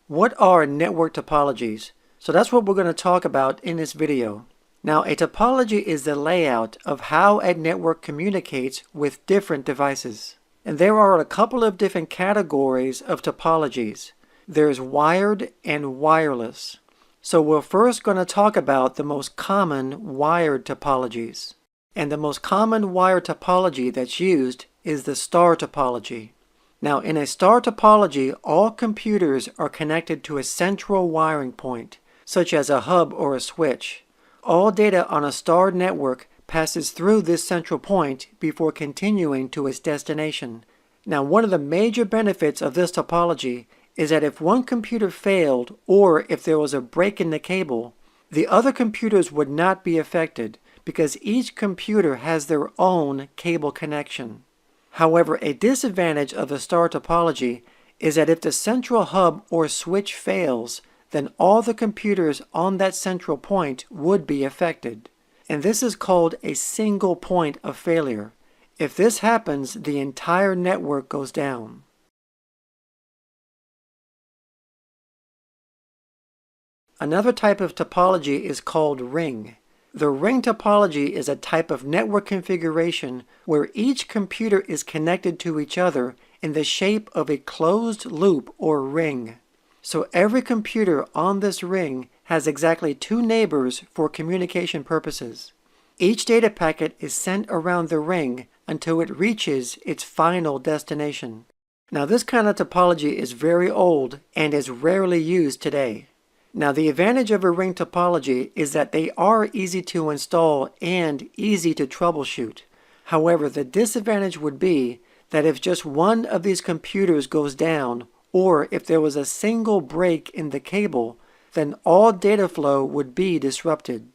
What are network topologies? So that's what we're going to talk about in this video. Now, a topology is the layout of how a network communicates with different devices. And there are a couple of different categories of topologies. There's wired and wireless. So we're first going to talk about the most common wired topologies. And the most common wired topology that's used is the star topology. Now, in a star topology, all computers are connected to a central wiring point, such as a hub or a switch. All data on a star network passes through this central point before continuing to its destination. Now, one of the major benefits of this topology is that if one computer failed or if there was a break in the cable, the other computers would not be affected because each computer has their own cable connection. However, a disadvantage of the star topology is that if the central hub or switch fails, then all the computers on that central point would be affected. And this is called a single point of failure. If this happens, the entire network goes down. Another type of topology is called ring. The ring topology is a type of network configuration where each computer is connected to each other in the shape of a closed loop or ring. So every computer on this ring has exactly two neighbors for communication purposes. Each data packet is sent around the ring until it reaches its final destination. Now, this kind of topology is very old and is rarely used today. Now, the advantage of a ring topology is that they are easy to install and easy to troubleshoot. However, the disadvantage would be that if just one of these computers goes down, or if there was a single break in the cable, then all data flow would be disrupted.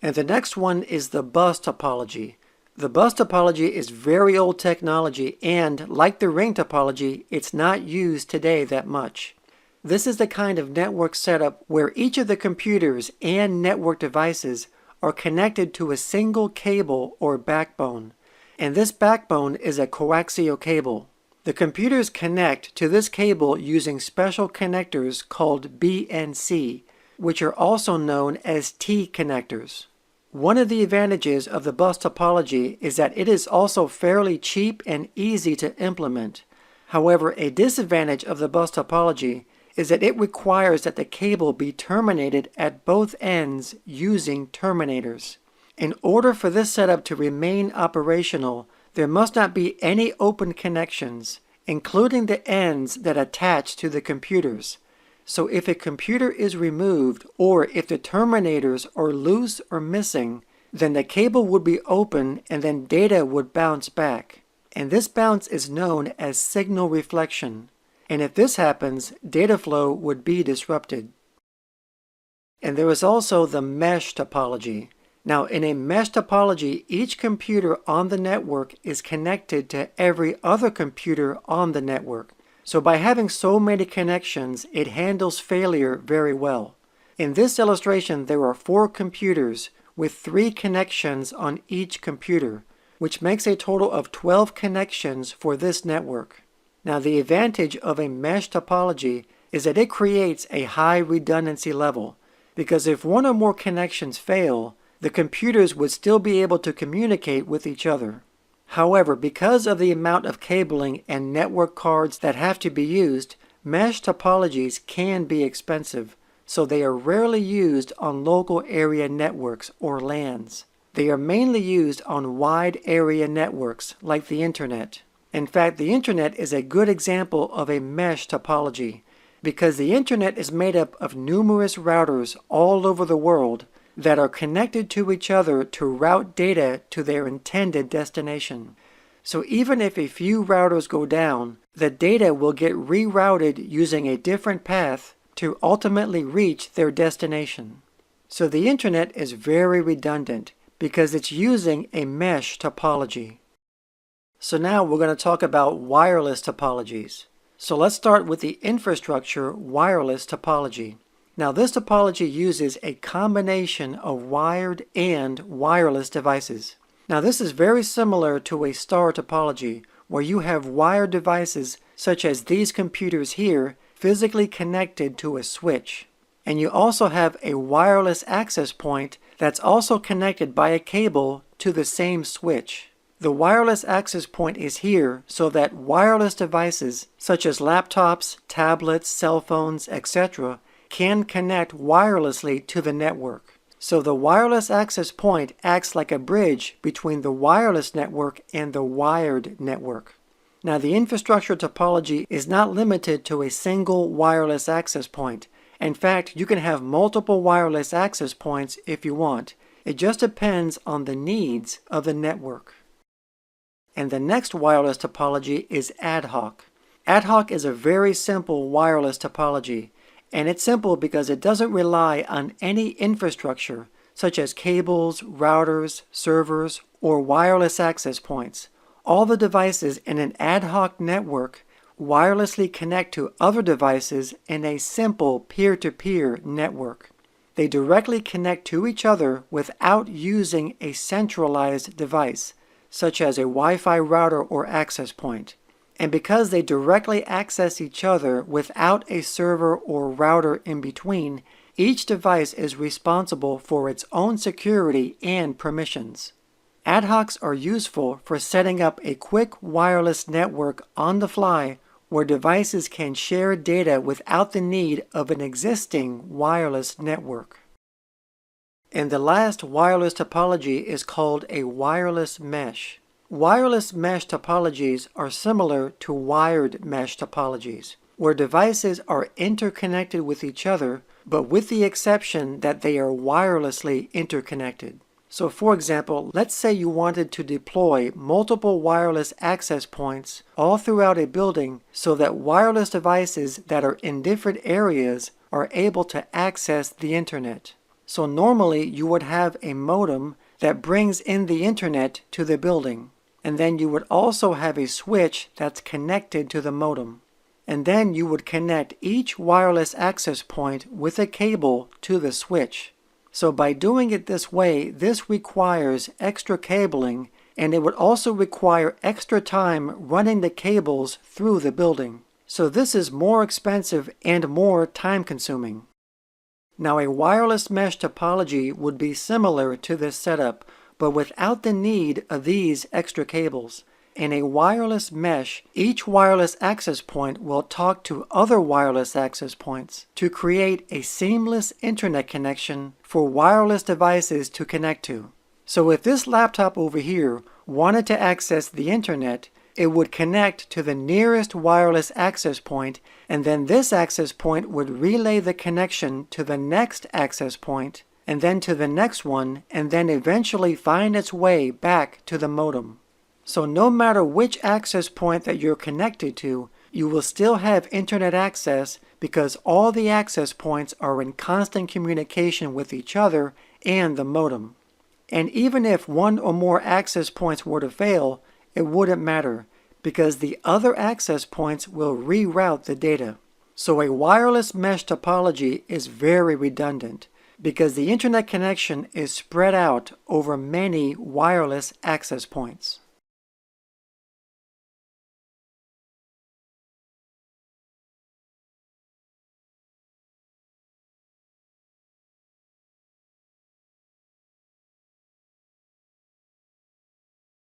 And the next one is the bus topology. The bus topology is very old technology and, like the ring topology, it's not used today that much. This is the kind of network setup where each of the computers and network devices are connected to a single cable or backbone. And this backbone is a coaxial cable. The computers connect to this cable using special connectors called BNC, which are also known as T connectors. One of the advantages of the bus topology is that it is also fairly cheap and easy to implement. However, a disadvantage of the bus topology is that it requires that the cable be terminated at both ends using terminators. In order for this setup to remain operational, there must not be any open connections, including the ends that attach to the computers. So if a computer is removed or if the terminators are loose or missing, then the cable would be open and then data would bounce back. And this bounce is known as signal reflection. And if this happens, data flow would be disrupted. And there is also the mesh topology. Now, in a mesh topology, each computer on the network is connected to every other computer on the network. So by having so many connections, it handles failure very well. In this illustration, there are 4 computers with 3 connections on each computer, which makes a total of 12 connections for this network. Now, the advantage of a mesh topology is that it creates a high redundancy level, because if one or more connections fail, the computers would still be able to communicate with each other. However, because of the amount of cabling and network cards that have to be used, mesh topologies can be expensive, so they are rarely used on local area networks or LANs. They are mainly used on wide area networks like the Internet. In fact, the Internet is a good example of a mesh topology, because the Internet is made up of numerous routers all over the world that are connected to each other to route data to their intended destination. So even if a few routers go down, the data will get rerouted using a different path to ultimately reach their destination. So the Internet is very redundant because it's using a mesh topology. So now we're going to talk about wireless topologies. So let's start with the infrastructure wireless topology. Now, this topology uses a combination of wired and wireless devices. Now, this is very similar to a star topology, where you have wired devices such as these computers here physically connected to a switch. And you also have a wireless access point that's also connected by a cable to the same switch. The wireless access point is here so that wireless devices such as laptops, tablets, cell phones, etc. can connect wirelessly to the network. So the wireless access point acts like a bridge between the wireless network and the wired network. Now, the infrastructure topology is not limited to a single wireless access point. In fact, you can have multiple wireless access points if you want. It just depends on the needs of the network. And the next wireless topology is ad hoc. Ad hoc is a very simple wireless topology, and it's simple because it doesn't rely on any infrastructure such as cables, routers, servers, or wireless access points. All the devices in an ad hoc network wirelessly connect to other devices in a simple peer-to-peer network. They directly connect to each other without using a centralized device, such as a Wi-Fi router or access point. And because they directly access each other without a server or router in between, each device is responsible for its own security and permissions. Ad hocs are useful for setting up a quick wireless network on the fly where devices can share data without the need of an existing wireless network. And the last wireless topology is called a wireless mesh. Wireless mesh topologies are similar to wired mesh topologies, where devices are interconnected with each other, but with the exception that they are wirelessly interconnected. So for example, let's say you wanted to deploy multiple wireless access points all throughout a building so that wireless devices that are in different areas are able to access the internet. So normally you would have a modem that brings in the internet to the building. And then you would also have a switch that's connected to the modem. And then you would connect each wireless access point with a cable to the switch. So by doing it this way, this requires extra cabling, and it would also require extra time running the cables through the building. So this is more expensive and more time-consuming. Now, a wireless mesh topology would be similar to this setup, but without the need of these extra cables. In a wireless mesh, each wireless access point will talk to other wireless access points to create a seamless internet connection for wireless devices to connect to. So if this laptop over here wanted to access the internet, it would connect to the nearest wireless access point, and then this access point would relay the connection to the next access point, and then to the next one, and then eventually find its way back to the modem. So no matter which access point that you're connected to, you will still have internet access because all the access points are in constant communication with each other and the modem. And even if one or more access points were to fail, it wouldn't matter because the other access points will reroute the data. So a wireless mesh topology is very redundant because the internet connection is spread out over many wireless access points.